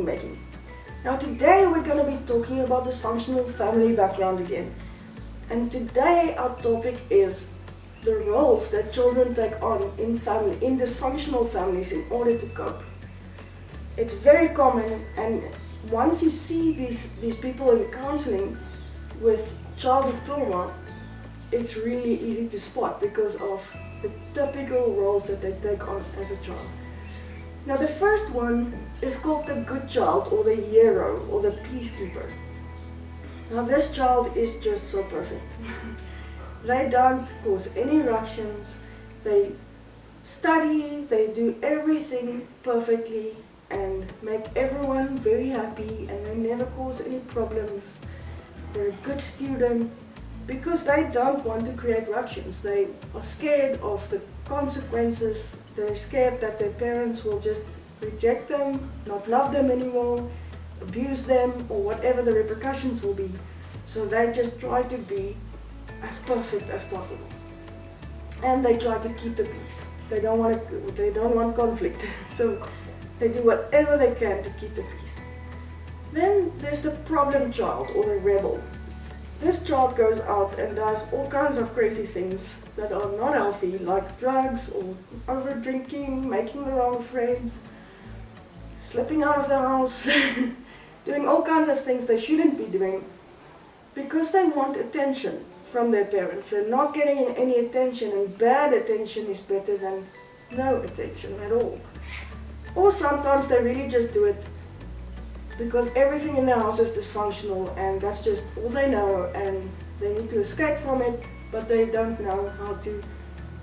making. Now today we're going to be talking about dysfunctional family background again. And today our topic is the roles that children take on in dysfunctional families in order to cope. It's very common, and once you see these people in counselling with childhood trauma, it's really easy to spot because of the typical roles that they take on as a child. Now the first one is called the good child, or the hero, or the peacekeeper. Now this child is just so perfect. They don't cause any ructions, they study, they do everything perfectly and make everyone very happy, and they never cause any problems. They're a good student because they don't want to create ructions. They are scared of the consequences. They're scared that their parents will just reject them, not love them anymore, abuse them, or whatever the repercussions will be. So they just try to be as perfect as possible. And they try to keep the peace. They don't want conflict. So they do whatever they can to keep the peace. Then there's the problem child, or the rebel. This child goes out and does all kinds of crazy things that are not healthy, like drugs or over drinking, making the wrong friends, slipping out of the house, doing all kinds of things they shouldn't be doing because they want attention from their parents. They're not getting any attention, and bad attention is better than no attention at all. Or sometimes they really just do it because everything in their house is dysfunctional and that's just all they know, and they need to escape from it, but they don't know how to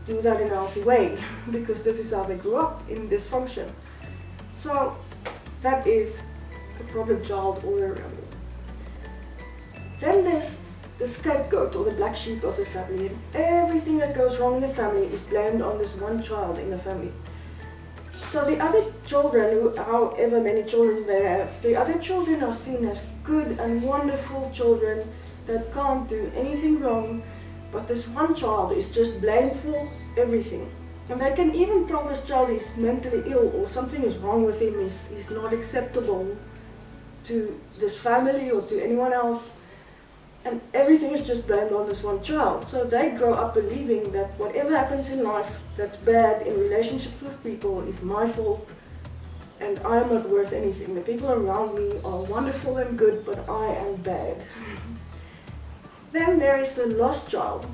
do that in a healthy way because this is how they grew up, in dysfunction. So that is the problem child, or the rebel. Then there's the scapegoat, or the black sheep of the family, and everything that goes wrong in the family is blamed on this one child in the family. So the other children, however many children they have, the other children are seen as good and wonderful children that can't do anything wrong, but this one child is just blamed for everything. And they can even tell this child is mentally ill, or something is wrong with him, he's not acceptable to this family or to anyone else. And everything is just blamed on this one child. So they grow up believing that whatever happens in life that's bad in relationships with people is my fault, and I am not worth anything. The people around me are wonderful and good, but I am bad. Then there is the lost child.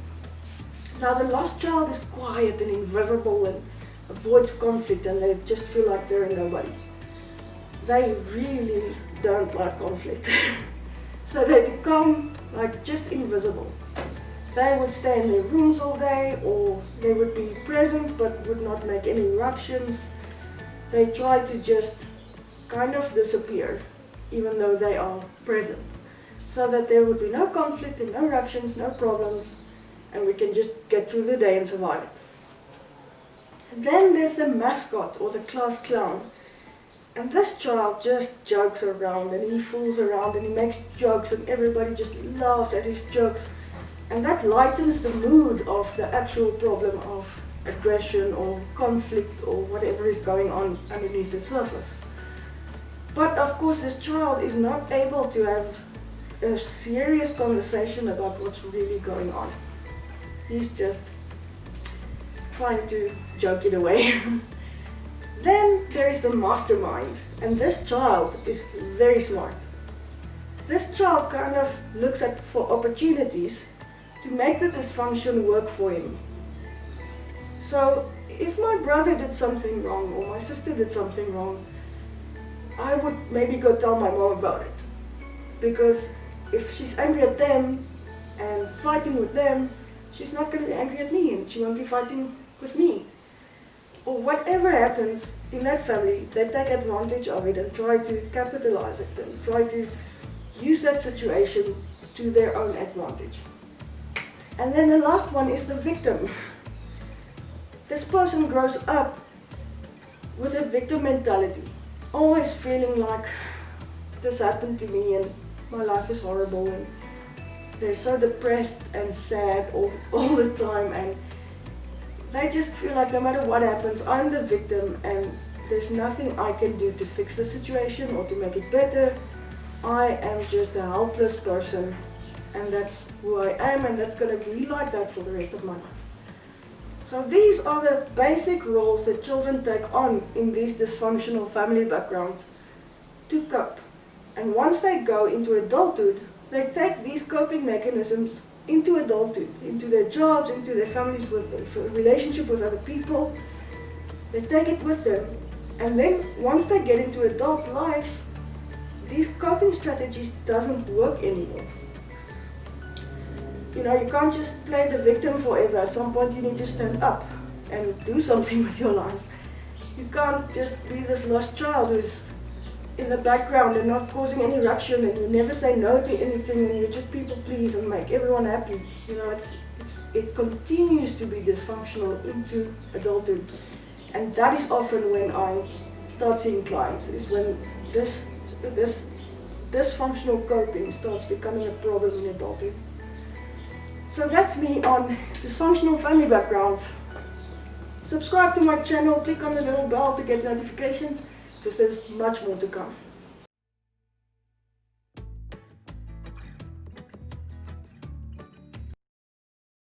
Now the lost child is quiet and invisible and avoids conflict, and they just feel like they're a nobody. They really don't like conflict. So they become like just invisible. They would stay in their rooms all day, or they would be present but would not make any ructions. They try to just kind of disappear even though they are present, so that there would be no conflict and no ructions, no problems, and we can just get through the day and survive it. And then there's the mascot, or the class clown. And this child just jokes around, and he fools around, and he makes jokes, and everybody just laughs at his jokes. And that lightens the mood of the actual problem of aggression or conflict or whatever is going on underneath the surface. But of course this child is not able to have a serious conversation about what's really going on. He's just trying to joke it away. Then there is the mastermind, and this child is very smart. This child kind of looks for opportunities to make the dysfunction work for him. So if my brother did something wrong, or my sister did something wrong, I would maybe go tell my mom about it. Because if she's angry at them and fighting with them, she's not going to be angry at me, and she won't be fighting with me. Or whatever happens in that family, they take advantage of it and try to capitalize it and try to use that situation to their own advantage. And then the last one is the victim. This person grows up with a victim mentality, always feeling like this happened to me and my life is horrible, and they're so depressed and sad all the time, and they just feel like no matter what happens, I'm the victim and There's nothing I can do to fix the situation or to make it better. I am just a helpless person, and that's who I am, and that's going to be like that for the rest of my life. So these are the basic roles that children take on in these dysfunctional family backgrounds to cope. And once they go into adulthood, they take these coping mechanisms into adulthood, into their jobs, into their families, with relationship with other people. They take it with them. And then once they get into adult life, these coping strategies doesn't work anymore. You know, you can't just play the victim forever. At some point you need to stand up and do something with your life. You can't just be this lost child who's in the background and not causing any ruction, and you never say no to anything, and you just people please and make everyone happy. You know, it continues to be dysfunctional into adulthood. And that is often when I start seeing clients, is when this dysfunctional coping starts becoming a problem in adulthood. So that's me on dysfunctional family backgrounds. Subscribe to my channel, click on the little bell to get notifications, because there's much more to come.